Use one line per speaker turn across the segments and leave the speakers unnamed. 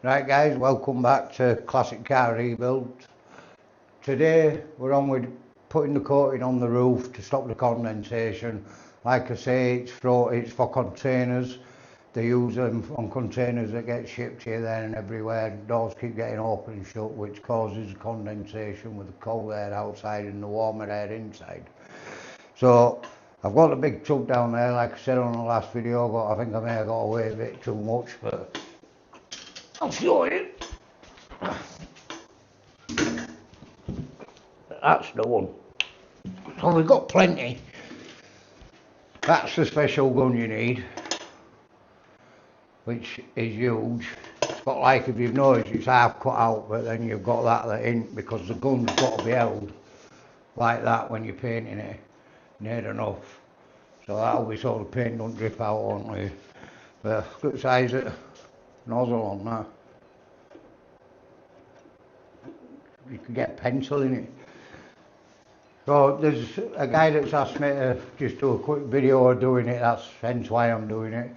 Right guys, welcome back to Classic Car Rebuild. Today we're on with putting the coating on the roof to stop the condensation. Like I say, it's for containers. They use them on containers that get shipped here, there and everywhere. Doors keep getting open and shut, which causes condensation with the cold air outside and the warmer air inside. So I've got a big tub down there, like I said on the last video, but I think I may have got away a bit too much, but I'll show you. That's the one. So we've got plenty. That's the special gun you need, which is huge. It's got, like, if you've noticed, it's half cut out, but then you've got that ain't, because the gun's got to be held like that when you're painting it near enough. So that'll be so the paint don't drip out, won't it? But good size of nozzle on that. You can get pencil in it. So there's a guy that's asked me to just do a quick video of doing it. That's hence why I'm doing it,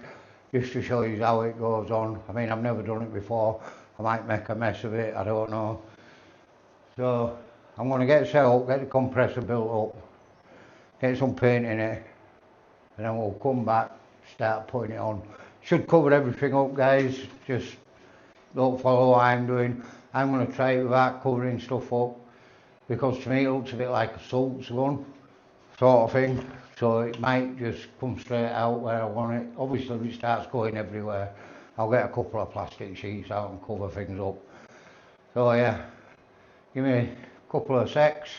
just to show you how it goes on. I mean, I've never done it before. I might make a mess of it, I don't know. So I'm going to get set up, get the compressor built up, get some paint in it, and then we'll come back, start putting it on. Should cover everything up, guys. Just don't follow what I'm doing. I'm going to try it without covering stuff up, because to me it looks a bit like a salts gun sort of thing. So it might just come straight out where I want it. Obviously if it starts going everywhere, I'll get a couple of plastic sheets out and cover things up. So yeah, give me a couple of secs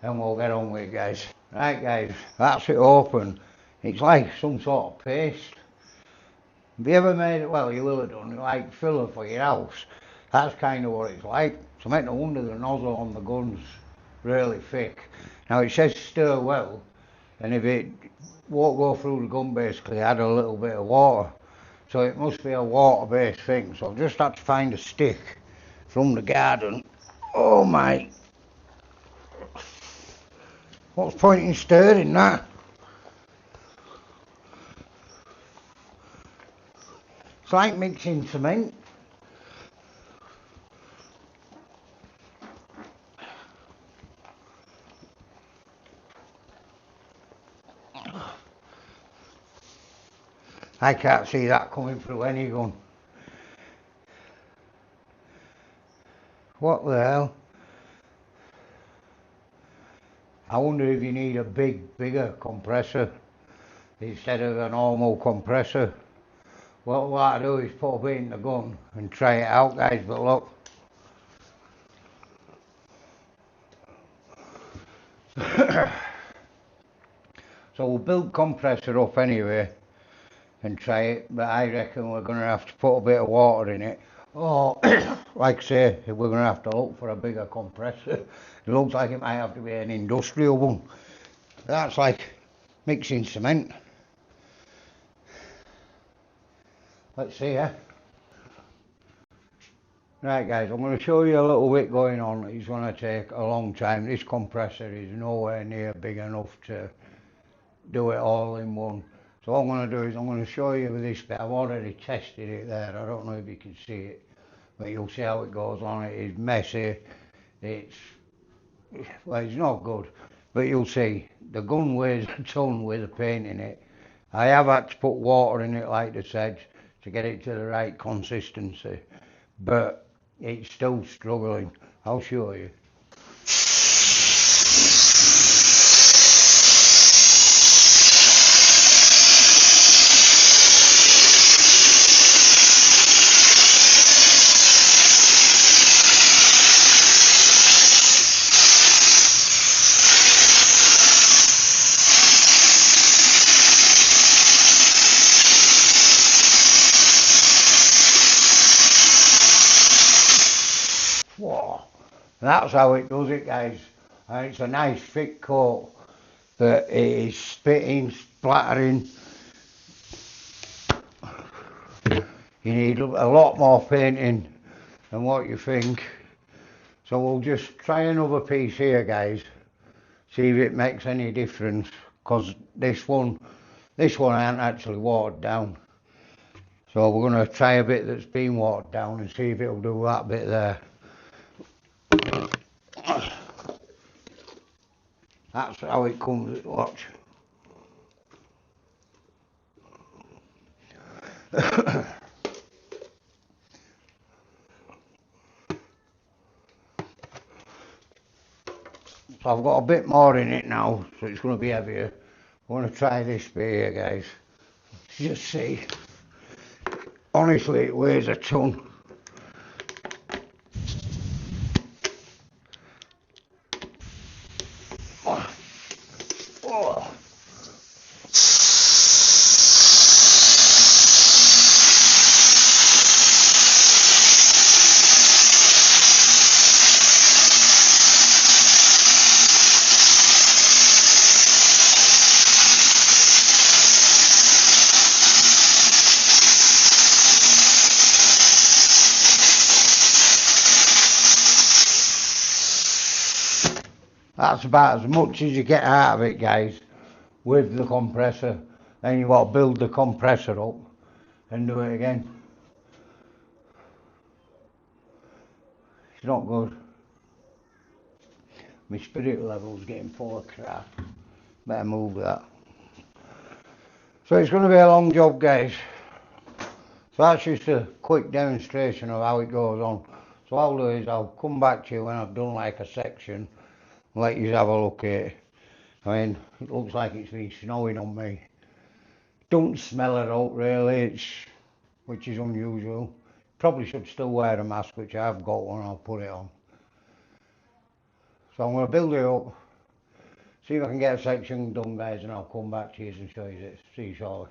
and we'll get on with it, guys. Right guys, that's it open. It's like some sort of paste. Have you ever made it? Well, you will have done, like filler for your house. That's kind of what it's like. So make no wonder the nozzle on the gun's really thick. Now it says stir well, and if it won't go through the gun, basically add a little bit of water. So it must be a water-based thing. So I've just had to find a stick from the garden. Oh my! What's the point in stirring that? It's like mixing cement. I can't see that coming through any gun. What the hell? I wonder if you need a bigger compressor instead of a normal compressor. Well, what I do is put a bit in the gun and try it out, guys, but look. So we'll build compressor up anyway and try it, but I reckon we're going to have to put a bit of water in it. Oh, like I say, we're going to have to look for a bigger compressor. It looks like it might have to be an industrial one. That's like mixing cement. Let's see, eh? Right guys, I'm going to show you a little bit going on. It's going to take a long time. This compressor is nowhere near big enough to do it all in one. So what I'm going to do is I'm going to show you with this bit. I've already tested it there. I don't know if you can see it, but you'll see how it goes on. It is messy. Well, it's not good, but you'll see. The gun weighs a ton with the paint in it. I have had to put water in it, like I said, to get it to the right consistency, but it's still struggling. I'll show you. Whoa. That's how it does it, guys. And it's a nice thick coat that it is spitting, splattering. You need a lot more painting than what you think. So we'll just try another piece here, guys. See if it makes any difference, because this one ain't actually watered down. So we're going to try a bit that's been watered down and see if it'll do that bit there. That's how it comes, watch. So I've got a bit more in it now, so it's going to be heavier. I want to try this bit here, guys. Just see. Honestly, it weighs a ton. Oh. Oh. That's about as much as you get out of it, guys, with the compressor. Then you've got to build the compressor up and do it again. It's not good. My spirit level's getting full of crap. Better move that. So it's going to be a long job, guys. So that's just a quick demonstration of how it goes on. So what I'll do is I'll come back to you when I've done like a section. Let you have a look at it. I mean, it looks like it's been snowing on me. Don't smell it out really, which is unusual. Probably should still wear a mask, which I've got one, I'll put it on. So I'm going to build it up, see if I can get a section done, guys, and I'll come back to you and show you this. See you shortly.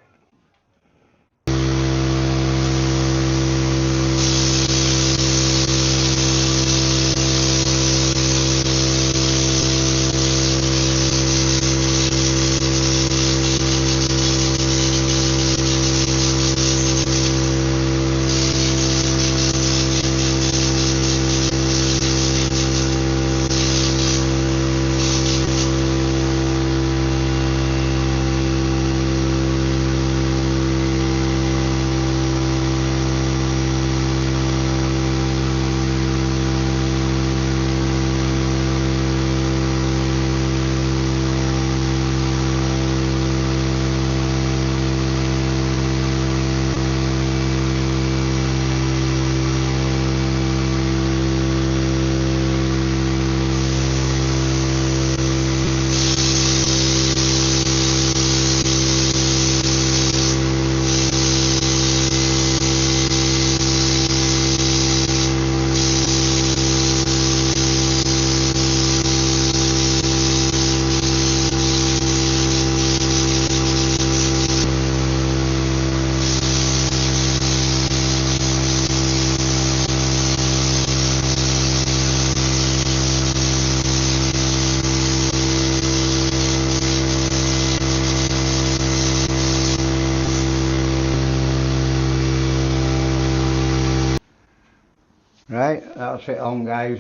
Right, that's it on, guys.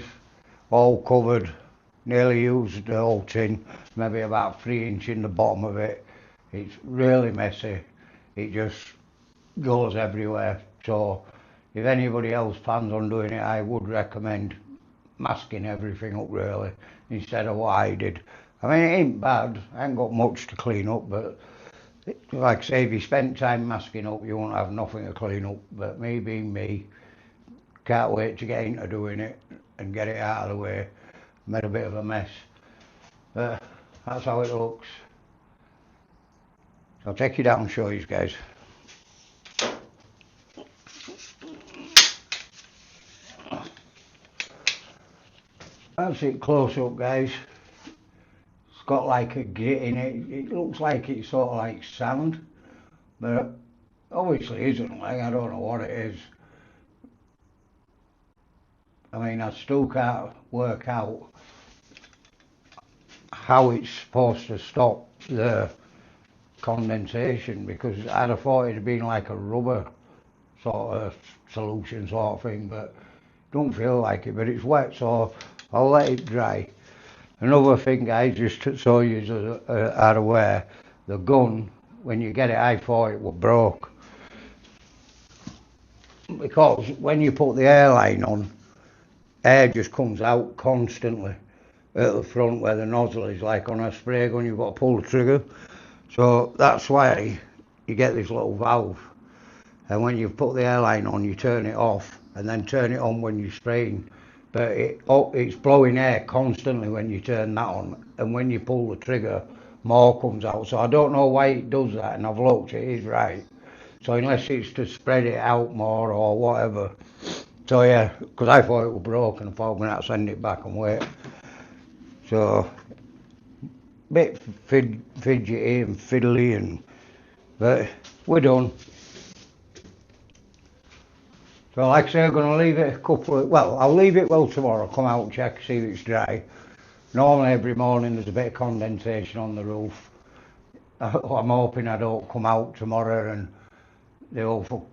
All covered, nearly used the whole tin, maybe about 3 inch in the bottom of it. It's really messy, it just goes everywhere. So if anybody else plans on doing it, I would recommend masking everything up really, instead of what I did. I mean, it ain't bad, I ain't got much to clean up, but like I say, if you spent time masking up, you won't have nothing to clean up. But me being me, can't wait to get into doing it and get it out of the way. Made a bit of a mess, but that's how it looks. So I'll take you down and show you guys. That's it close up, guys. It's got like a grit in it. It looks like it's sort of like sand, but obviously isn't. Like, I don't know what it is. I mean, I still can't work out how it's supposed to stop the condensation, because I'd have thought it'd been like a rubber sort of solution sort of thing, but don't feel like it. But it's wet, so I'll let it dry. Another thing, guys, just so you are aware, the gun, when you get it, I thought it was broke. because when you put the airline on, air just comes out constantly at the front where the nozzle is, like on a spray gun. You've got to pull the trigger, so that's why you get this little valve, and when you put the airline on you turn it off and then turn it on when you're spraying, but it's blowing air constantly when you turn that on, and when you pull the trigger more comes out. So I don't know why it does that, and I've looked, it is right. So unless it's to spread it out more or whatever. So yeah, because I thought it was broken, I thought I'm going to have to send it back and wait. So, bit fidgety and fiddly, but we're done. So like I say, I'm going to leave it I'll leave it well tomorrow, come out and check, see if it's dry. Normally every morning there's a bit of condensation on the roof. I'm hoping I don't come out tomorrow and the whole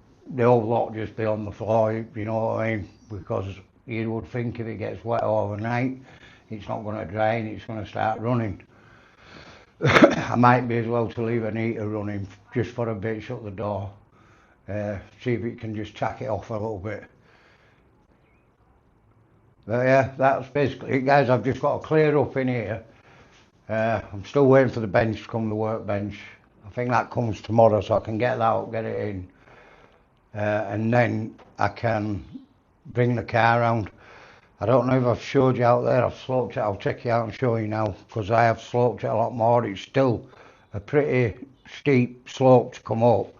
lot just be on the floor, you know what I mean? Because you would think if it gets wet overnight, it's not going to dry and it's going to start running. I might be as well to leave an heater running just for a bit, shut the door, see if it can just tack it off a little bit. But yeah, that's basically it, guys. I've just got to clear up in here. I'm still waiting for the bench to come, the workbench. I think that comes tomorrow, so I can get that up, get it in. And then I can bring the car around. I don't know if I've showed you out there, I've sloped it, I'll check you out and show you now, because I have sloped it a lot more. It's still a pretty steep slope to come up,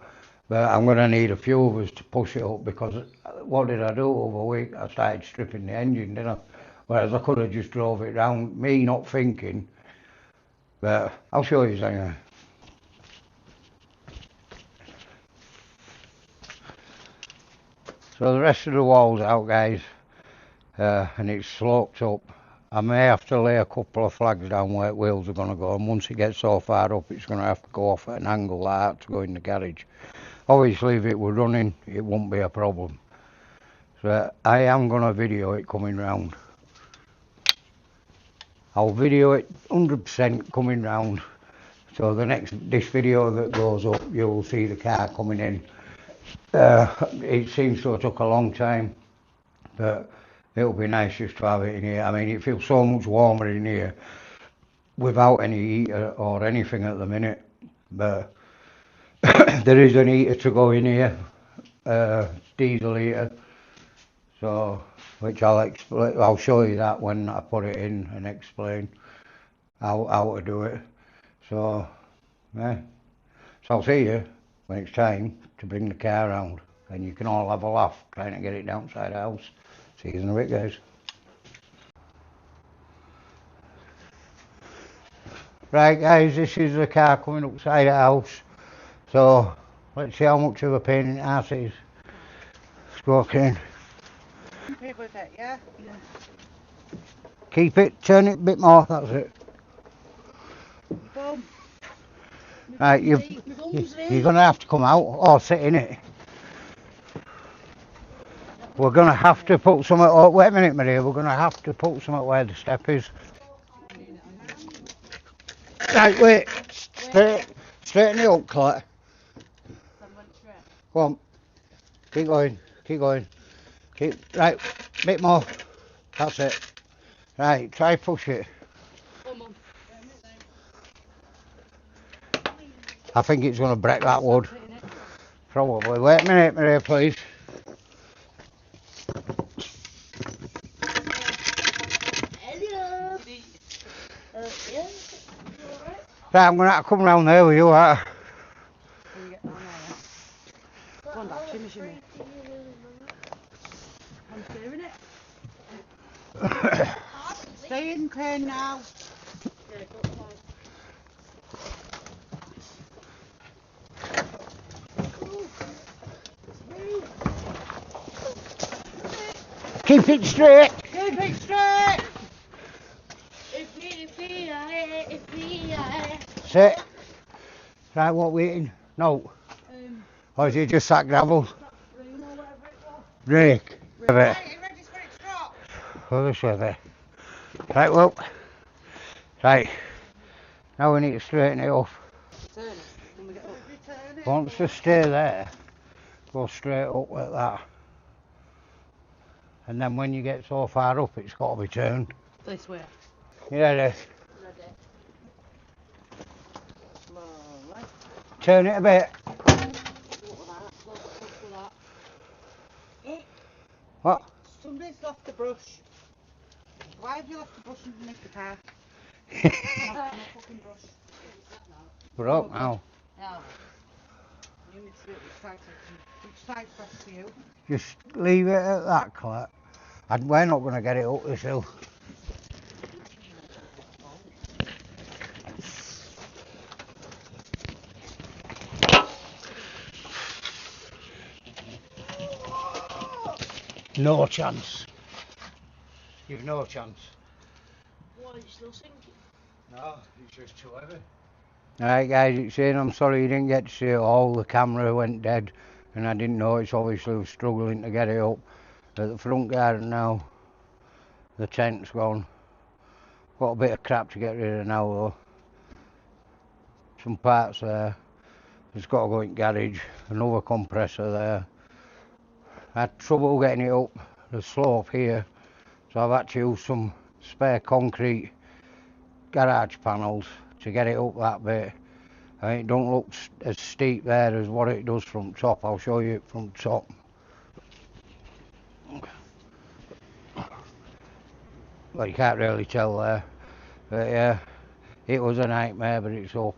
but I'm going to need a few of us to push it up, because what did I do over a week? I started stripping the engine, didn't I? Whereas I could have just drove it round, me not thinking, but I'll show you anyway. So the rest of the wall's out, guys, and it's sloped up. I may have to lay a couple of flags down where wheels are going to go, and once it gets so far up it's going to have to go off at an angle like that to go in the garage. Obviously if it were running it wouldn't be a problem. So I am going to video it coming round. I'll video it 100% coming round. So this video that goes up, you'll see the car coming in. It seems to have took a long time, but it'll be nice just to have it in here. I mean, it feels so much warmer in here without any heater or anything at the minute, but there is an heater to go in here, diesel heater, so which I'll show you that when I put it in and explain how to do it. So yeah, so I'll see you when it's time to bring the car around, and you can all have a laugh trying to get it downside the house. See you in a bit, guys. Right, guys, this is the car coming upside the house. So let's see how much of a pain in the arse it is. Let's go, Kane.
Keep with it, yeah? Yeah.
Keep it, turn it a bit more, that's it.
Boom.
Right, you're going to have to come out or sit in it. We're going to have to put something, oh, wait a minute, Maria, we're going to have to put something where the step is. Right, wait, straighten it up, Claire. Come on, keep going, right, bit more, that's it. Right, try push it. I think it's going to break that wood. Probably. Wait a minute, Maria, please. Right, I'm going to have to come round there with you, right?
Go on, Dad, shimmy. I'm steering it. Stay in crane now.
Keep it straight.
Keep it straight.
Sit. Right, what we eating? No. Or is it just that gravel? Rake.
Right, you ready for it to drop?
Oh, this way there. Right, well. Right. Now we need to straighten it off.
Turn it. When we get up.
Once to stay there, go straight up like that. and then when you get so far up, it's got to be turned.
This way.
You ready?
Ready. Slowly.
Turn it a bit.
Look at that. Look at that.
What?
Somebody's left the brush. Why have you left the brush underneath the car? No fucking brush.
We're up now.
Yeah. You need to do it which side section. Which side's best for you?
Just leave it at that, Colette. And we're not going to get it up this hill. No chance. You've no chance.
Why, are you still sinking?
No, it's just too heavy. Alright guys, it's in. I'm sorry you didn't get to see it all. The camera went dead and I didn't know. It's obviously struggling to get it up. At the front garden now, the tent's gone. Got a bit of crap to get rid of now though. Some parts there. It's got to go in garage. Another compressor there. I had trouble getting it up the slope here, so I've had to use some spare concrete garage panels to get it up that bit. And it don't look as steep there as what it does from top. I'll show you it from top. Well, you can't really tell there, but yeah, it was a nightmare, but it's up.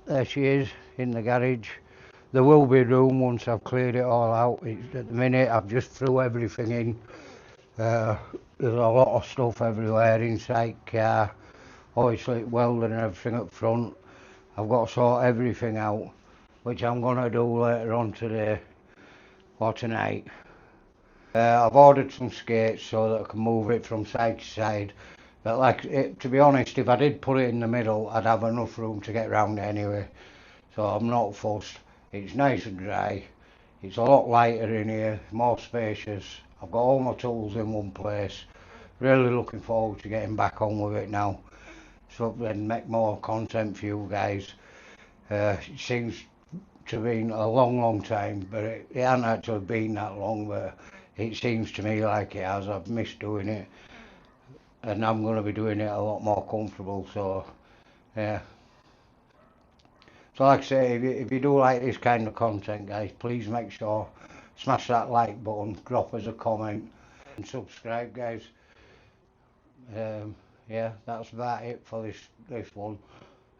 There she is in the garage. There will be room once I've cleared it all out. At the minute I've just threw everything in. There's a lot of stuff everywhere inside car. Obviously welding and everything up front. I've got to sort everything out, which I'm going to do later on today or tonight. I've ordered some skates so that I can move it from side to side. But to be honest, if I did put it in the middle, I'd have enough room to get round it anyway. So I'm not fussed. It's nice and dry. It's a lot lighter in here, more spacious. I've got all my tools in one place. Really looking forward to getting back on with it now. So then make more content for you guys. It seems to have been a long time, but it hasn't actually been that long, but it seems to me like it has. I've missed doing it. And I'm going to be doing it a lot more comfortable, so yeah. So like I say, if you do like this kind of content guys, please make sure smash that like button, drop us a comment and subscribe guys. Yeah, that's about it for this one.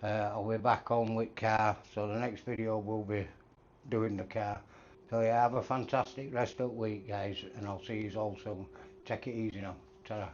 I'll be back on with car, so the next video will be doing the car. So yeah, have a fantastic rest of the week guys, and I'll see you all soon. Take it easy now. Ta-ra.